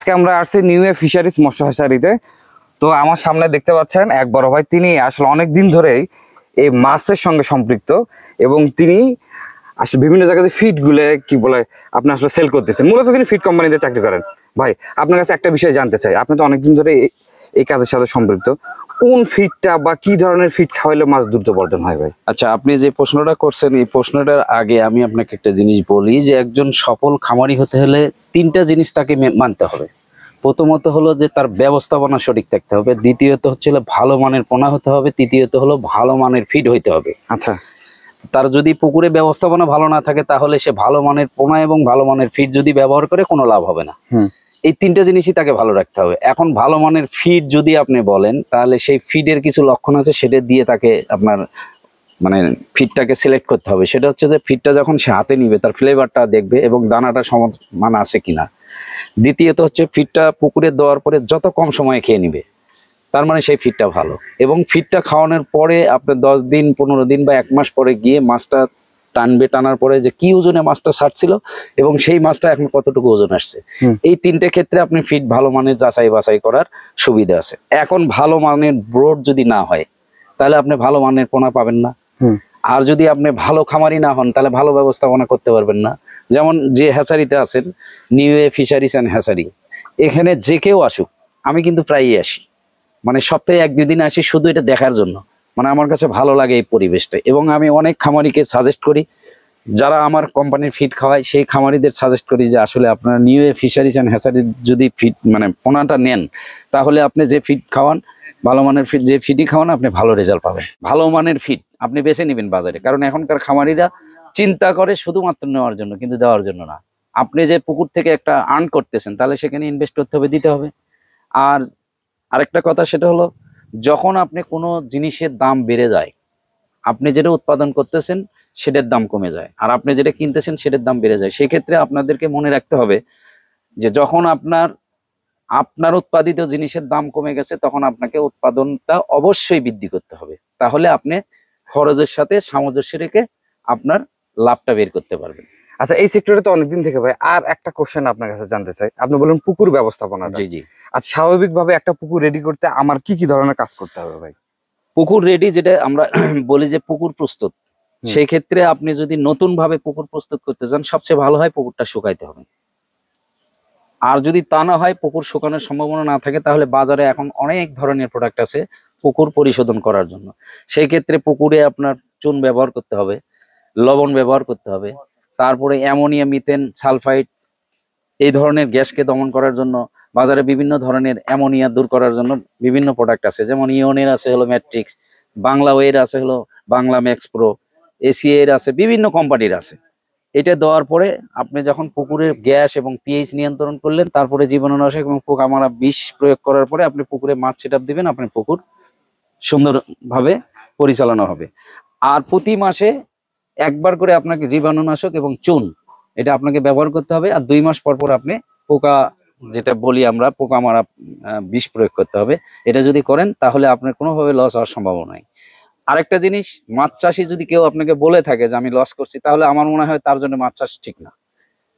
আজকে আমরা আসছি নিউ এ ফিশারিজ মৎস্য হ্যাচারিতে। তো আমার সামনে দেখতে পাচ্ছেন এক বড় ভাই, তিনি আসলে অনেক দিন ধরেই এই মাছের সঙ্গে সম্পৃক্ত এবং তিনি আসলে বিভিন্ন জায়গায় ফিড গুলো কি বলে আপনি আসলে সেল করতেছেন। মূলত তিনি ফিড কোম্পানিতে চাকরি করেন। ভাই আপনার কাছে একটা বিষয় জানতে চাই, আপনি তো অনেকদিন ধরে এই কাজের সাথে সম্পৃক্ত, কোন ফিডটা বা কি ধরনের ফিড খাওয়াইলে মাছ দ্রুত বর্ধন হয় ভাই? আচ্ছা, আপনি যে প্রশ্নটা করছেন এই প্রশ্নটার আগে আমি আপনাকে একটা জিনিস বলি যে একজন সফল খামারি হতে হলে তিনটা জিনিস তাকে মানতে হবে। প্রথমত হলো যে তার ব্যবস্থাপনা সঠিক থাকতে হবে, দ্বিতীয়ত হচ্ছে ভালো মানের পোনা হতে হবে, তৃতীয়ত হলো ভালো মানের ফিড হইতে হবে। আচ্ছা, তার যদি পুকুরে ব্যবস্থাপনা ভালো না থাকে তাহলে সে ভালো মানের পোনা এবং ভালো মানের ফিড যদি ব্যবহার করে কোনো লাভ হবে না। এই তিনটা জিনিসই তাকে ভালো রাখতে হবে। এখন ভালো মানের ফিড যদি আপনি বলেন তাহলে সেই ফিডের কিছু লক্ষণ আছে, সেটা দিয়ে তাকে আপনার মানে ফিডটাকে সিলেক্ট করতে হবে। সেটা হচ্ছে যে ফিডটা যখন সে হাতে নিবে তার ফ্লেভারটা দেখবে এবং দানাটা সমান আছে কিনা। দ্বিতীয়ত হচ্ছে ফিডটা পুকুরে দেওয়ার পরে যত কম সময়ে খেয়ে নিবে, তার মানে সেই ফিডটা ভালো। এবং ফিডটা খাওয়ানোর পরে আপনার 10 দিন 15 দিন বা 1 মাস পরে গিয়ে মাছটা টানবে, টানার পরে যে কি ওজনে মাছটা ছাড়ছিল এবং সেই মাছটা এখন কতটুকু ওজন আসছে, এই তিনটে ক্ষেত্রে আপনি ফিড ভালো মানের যাচাই বাছাই করার সুবিধা আছে। এখন ভালো মানের ব্রড যদি না হয় তাহলে আপনি ভালো মানের পোনা পাবেন না। আর যদি আপনি ভালো খামারি না হন তাহলে ভালো ব্যবস্থাপনা করতে পারবেন না। যেমন যে হ্যাচারিতে আছেন, new A fisheries and hatchery, এখানে যে কেউ আসুক, আমি কিন্তু প্রায়ই আসি, মানে সপ্তাহে 1-2 দিন আসি শুধু এটা দেখার জন্য। মানে আমার কাছে ভালো লাগে এই পরিবেশটা। এবং আমি অনেক খামারিকে সাজেস্ট করি, যারা আমার কোম্পানির ফিড খাওয়ায় সেই খামারিদের সাজেস্ট করি যে আসলে আপনারা new A fisheries and hatcheries যদি ফিড মানে পোনাটা নেন তাহলে আপনি যে ফিড খাওয়ান, ভালো মানের ফিড, যে ফিডই খাওয়ান আপনি ভালো রেজাল্ট পাবেন। ভালো মানের ফিড আপনি বেছে নেবেন বাজারে, কারণ এখনকার খামারিরা চিন্তা করে শুধুমাত্র নেওয়ার জন্য, কিন্তু দেওয়ার জন্য না। আপনি যে পুকুর থেকে একটা আর্ন করতেছেন তাহলে সেখানে ইনভেস্ট করতে হবে, দিতে হবে। আর আরেকটা কথা সেটা হলো, যখন আপনি কোনো জিনিসের দাম বেড়ে যায়, আপনি যেটা উৎপাদন করতেছেন সেটার দাম কমে যায়, আর আপনি যেটা কিনতেছেন সেটার দাম বেড়ে যায়। সেক্ষেত্রে আপনাদেরকে মনে রাখতে হবে যে যখন আপনার উৎপাদিত জিনিসের দাম কমে গেছে তখন আপনাকে উৎপাদনটা অবশ্যই বৃদ্ধি করতে হবে। তাহলে আপনি খরচের সাথে সামঞ্জস্য রেখে আপনার লাভটা বের করতে পারবেন। আচ্ছা, এই সেক্টরে তো অনেকদিন থেকে ভাই, আর একটা কোশ্চেন আপনার কাছে জানতে চাই। আপনি বলুন পুকুর ব্যবস্থাপনা। জি জি। আচ্ছা, স্বাভাবিকভাবে একটা পুকুর রেডি করতে আমার কি কি ধরনের কাজ করতে হবে ভাই? পুকুর রেডি, যেটা আমরা বলি যে পুকুর প্রস্তুত, সেই ক্ষেত্রে আপনি যদি নতুন ভাবে পুকুর প্রস্তুত করতে চান সবচেয়ে ভালো হয় পুকুরটা শুকাইতে হবে। আর যদি তা না হয়, পুকুর শুকানোর সম্ভাবনা না থাকে, তাহলে বাজারে এখন অনেক ধরনের প্রোডাক্ট আছে পুকুর পরিশোধন করার জন্য। সেই ক্ষেত্রে পুকুরে আপনার চুন ব্যবহার করতে হবে, লবণ ব্যবহার করতে হবে, তারপরে অ্যামোনিয়া, মিথেন, সালফাইড, এই ধরনের গ্যাসকে দমন করার জন্য বাজারে বিভিন্ন ধরনের অ্যামোনিয়া দূর করার জন্য বিভিন্ন প্রোডাক্ট আছে। যেমন ইওনের আছে হলো ম্যাট্রিক্স, বাংলা ওয়ের আছে হলো বাংলা ম্যাক্স প্রো, এসিএ এর আছে, বিভিন্ন কোম্পানির আছে। এটা দেওয়ার পরে আপনি যখন পুকুরের গ্যাস এবং পিএইচ নিয়ন্ত্রণ করলেন, তারপরে জীবাণুনাশক এবং পোকামারা বিষ প্রয়োগ করার পরে আপনি পুকুরে মাছ সেটআপ দিবেন, আপনার পুকুর সুন্দরভাবে পরিচালনা হবে। আর প্রতি মাসে একবার করে আপনাকে জীবাণুনাশক এবং চুন এটা আপনাকে ব্যবহার করতে হবে। আর 2 মাস পর পর আপনি পোকা, যেটা বলি আমরা পোকা মারা বিষ প্রয়োগ করতে হবে। এটা যদি করেন তাহলে আপনার কোনোভাবে লস হওয়ার সম্ভাবনা নাই। আরেকটা জিনিস, মাছ চাষি যদি কেউ আপনাকে বলে থাকে যে আমি লস করছি, তাহলে আমার মনে হয় তার জন্য মাছ চাষ ঠিক না।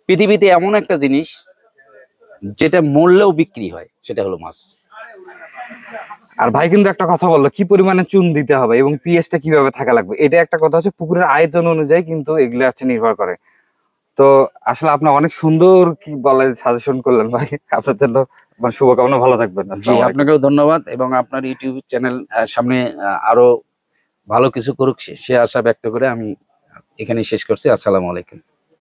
পৃথিবীতে এমন একটা জিনিস যেটা মূল্যেও বিক্রি হয়, সেটা হলো মাছ। আর ভাই কিন্তু একটা কথা বললো, কি পরিমাণে চুন দিতে হবে এবং পিএইচটা কিভাবে থাকা লাগবে, এটা একটা কথা হচ্ছে পুকুরের আয়তন অনুযায়ী কিন্তু এগুলো হচ্ছে নির্ভর করে। তো আসলে আপনি অনেক সুন্দর কি বলে সাজেশন করলেন ভাই, আপনার জন্য শুভকামনা, ভালো থাকবেন। জি, আপনাকেও ধন্যবাদ এবং আপনার ইউটিউব চ্যানেল সামনে আরো ভালো কিছু করুক সে আশা ব্যক্ত করে আমি এখানে শেষ করছি। আসসালামু আলাইকুম।